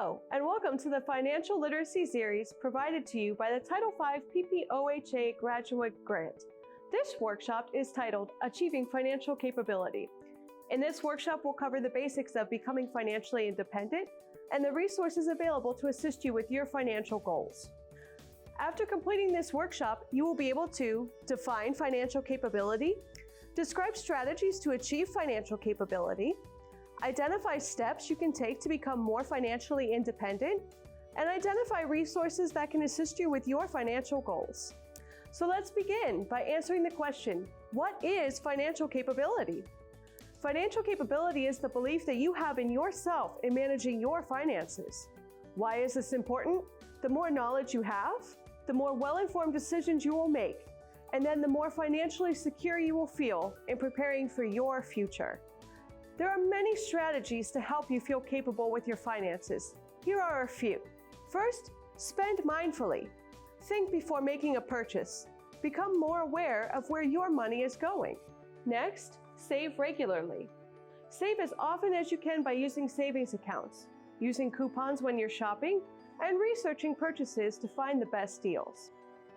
Hello, and welcome to the Financial Literacy Series provided to you by the Title V PPOHA Graduate Grant. This workshop is titled Achieving Financial Capability. In this workshop, we'll cover the basics of becoming financially independent and the resources available to assist you with your financial goals. After completing this workshop, you will be able to define financial capability, describe strategies to achieve financial capability, identify steps you can take to become more financially independent, and identify resources that can assist you with your financial goals. So let's begin by answering the question, what is financial capability? Financial capability is the belief that you have in yourself in managing your finances. Why is this important? The more knowledge you have, the more well-informed decisions you will make, and then the more financially secure you will feel in preparing for your future. There are many strategies to help you feel capable with your finances. Here are a few. First, spend mindfully. Think before making a purchase. Become more aware of where your money is going. Next, save regularly. Save as often as you can by using savings accounts, using coupons when you're shopping, and researching purchases to find the best deals.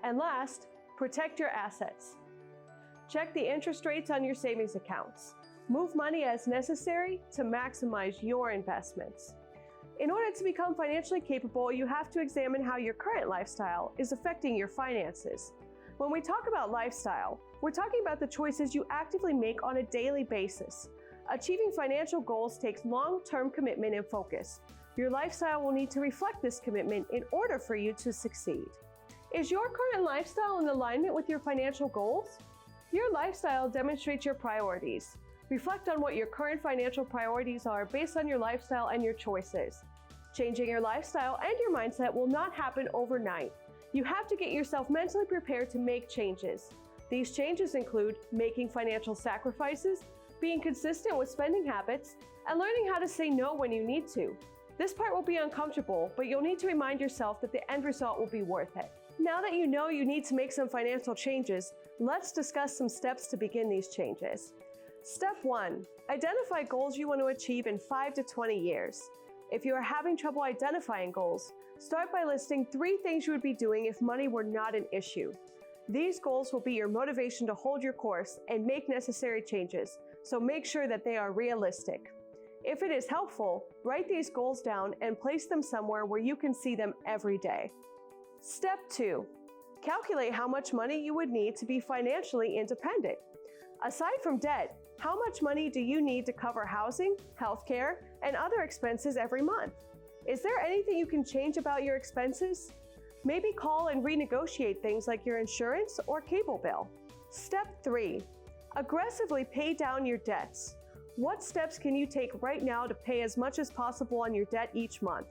And last, protect your assets. Check the interest rates on your savings accounts. Move money as necessary to maximize your investments. In order to become financially capable, you have to examine how your current lifestyle is affecting your finances. When we talk about lifestyle, we're talking about the choices you actively make on a daily basis. Achieving financial goals takes long-term commitment and focus. Your lifestyle will need to reflect this commitment in order for you to succeed. Is your current lifestyle in alignment with your financial goals? Your lifestyle demonstrates your priorities. Reflect on what your current financial priorities are based on your lifestyle and your choices. Changing your lifestyle and your mindset will not happen overnight. You have to get yourself mentally prepared to make changes. These changes include making financial sacrifices, being consistent with spending habits, and learning how to say no when you need to. This part will be uncomfortable, but you'll need to remind yourself that the end result will be worth it. Now that you know you need to make some financial changes, let's discuss some steps to begin these changes. Step 1. Identify goals you want to achieve in 5 to 20 years. If you are having trouble identifying goals, start by listing 3 things you would be doing if money were not an issue. These goals will be your motivation to hold your course and make necessary changes, so make sure that they are realistic. If it is helpful, write these goals down and place them somewhere where you can see them every day. Step 2. Calculate how much money you would need to be financially independent. Aside from debt, how much money do you need to cover housing, healthcare, and other expenses every month? Is there anything you can change about your expenses? Maybe call and renegotiate things like your insurance or cable bill. Step 3. Aggressively pay down your debts. What steps can you take right now to pay as much as possible on your debt each month?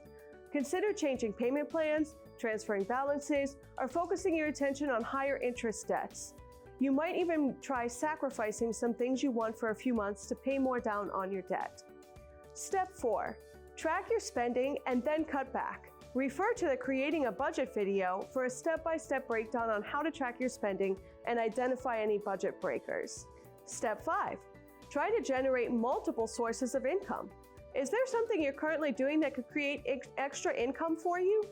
Consider changing payment plans, transferring balances, or focusing your attention on higher interest debts. You might even try sacrificing some things you want for a few months to pay more down on your debt. Step 4. Track your spending and then cut back. Refer to the Creating a Budget video for a step-by-step breakdown on how to track your spending and identify any budget breakers. Step 5. Try to generate multiple sources of income. Is there something you're currently doing that could create extra income for you?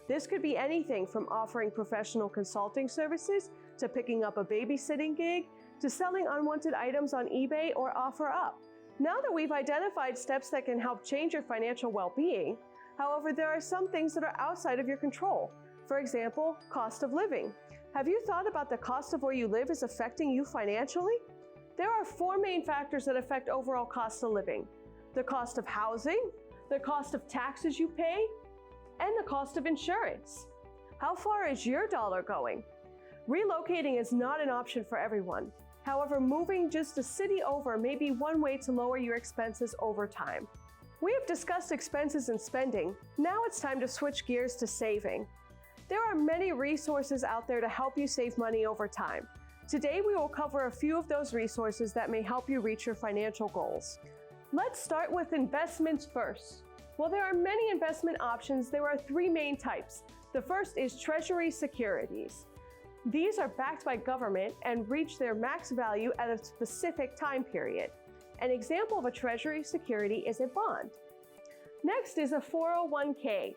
This could be anything from offering professional consulting services to picking up a babysitting gig, to selling unwanted items on eBay or OfferUp. Now that we've identified steps that can help change your financial well-being, however, there are some things that are outside of your control. For example, cost of living. Have you thought about the cost of where you live is affecting you financially? There are 4 main factors that affect overall cost of living: the cost of housing, the cost of taxes you pay, and the cost of insurance. How far is your dollar going? Relocating is not an option for everyone. However, moving just a city over may be one way to lower your expenses over time. We have discussed expenses and spending. Now it's time to switch gears to saving. There are many resources out there to help you save money over time. Today, we will cover a few of those resources that may help you reach your financial goals. Let's start with investments first. While there are many investment options, there are 3 main types. The first is Treasury Securities. These are backed by government and reach their max value at a specific time period. An example of a Treasury security is a bond. Next is a 401k.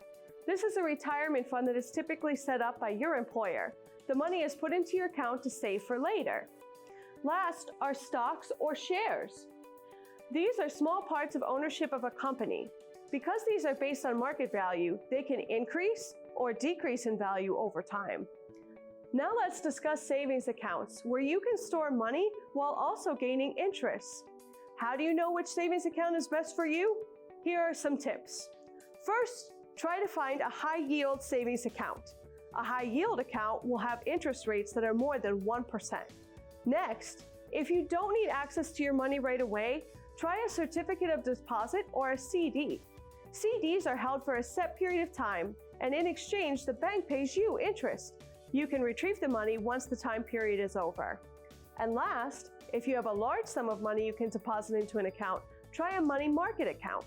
This is a retirement fund that is typically set up by your employer. The money is put into your account to save for later. Last are stocks or shares. These are small parts of ownership of a company. Because these are based on market value, they can increase or decrease in value over time. Now let's discuss savings accounts, where you can store money while also gaining interest. How do you know which savings account is best for you? Here are some tips. First, try to find a high-yield savings account. A high-yield account will have interest rates that are more than 1%. Next, if you don't need access to your money right away, try a certificate of deposit or a CD. CDs are held for a set period of time, and in exchange, the bank pays you interest. You can retrieve the money once the time period is over. And last, if you have a large sum of money you can deposit into an account, try a money market account.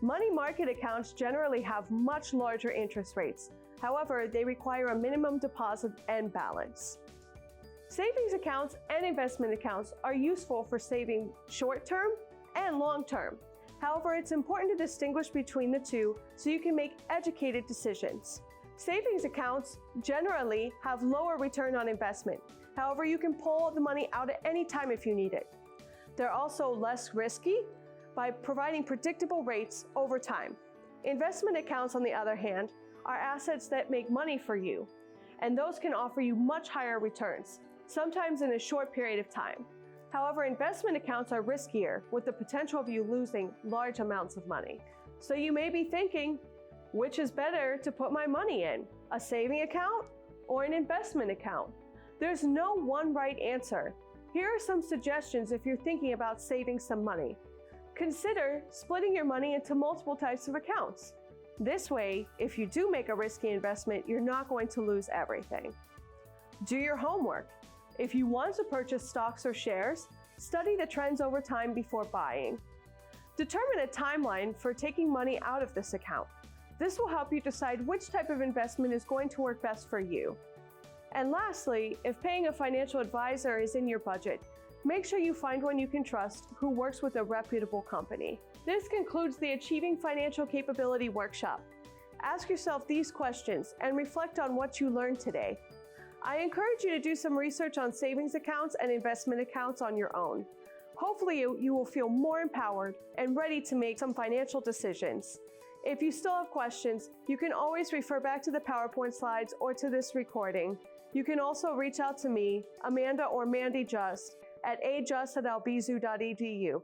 Money market accounts generally have much larger interest rates. However, they require a minimum deposit and balance. Savings accounts and investment accounts are useful for saving short-term and long-term. However, it's important to distinguish between the two so you can make educated decisions. Savings accounts generally have lower return on investment. However, you can pull the money out at any time if you need it. They're also less risky by providing predictable rates over time. Investment accounts, on the other hand, are assets that make money for you, and those can offer you much higher returns, sometimes in a short period of time. However, investment accounts are riskier, with the potential of you losing large amounts of money. So you may be thinking, which is better to put my money in, a saving account or an investment account? There's no one right answer. Here are some suggestions if you're thinking about saving some money. Consider splitting your money into multiple types of accounts. This way, if you do make a risky investment, you're not going to lose everything. Do your homework. If you want to purchase stocks or shares, study the trends over time before buying. Determine a timeline for taking money out of this account. This will help you decide which type of investment is going to work best for you. And lastly, if paying a financial advisor is in your budget, make sure you find one you can trust who works with a reputable company. This concludes the Achieving Financial Capability workshop. Ask yourself these questions and reflect on what you learned today. I encourage you to do some research on savings accounts and investment accounts on your own. Hopefully, you will feel more empowered and ready to make some financial decisions. If you still have questions, you can always refer back to the PowerPoint slides or to this recording. You can also reach out to me, Amanda or Mandy Giust, at agiust@albizu.edu.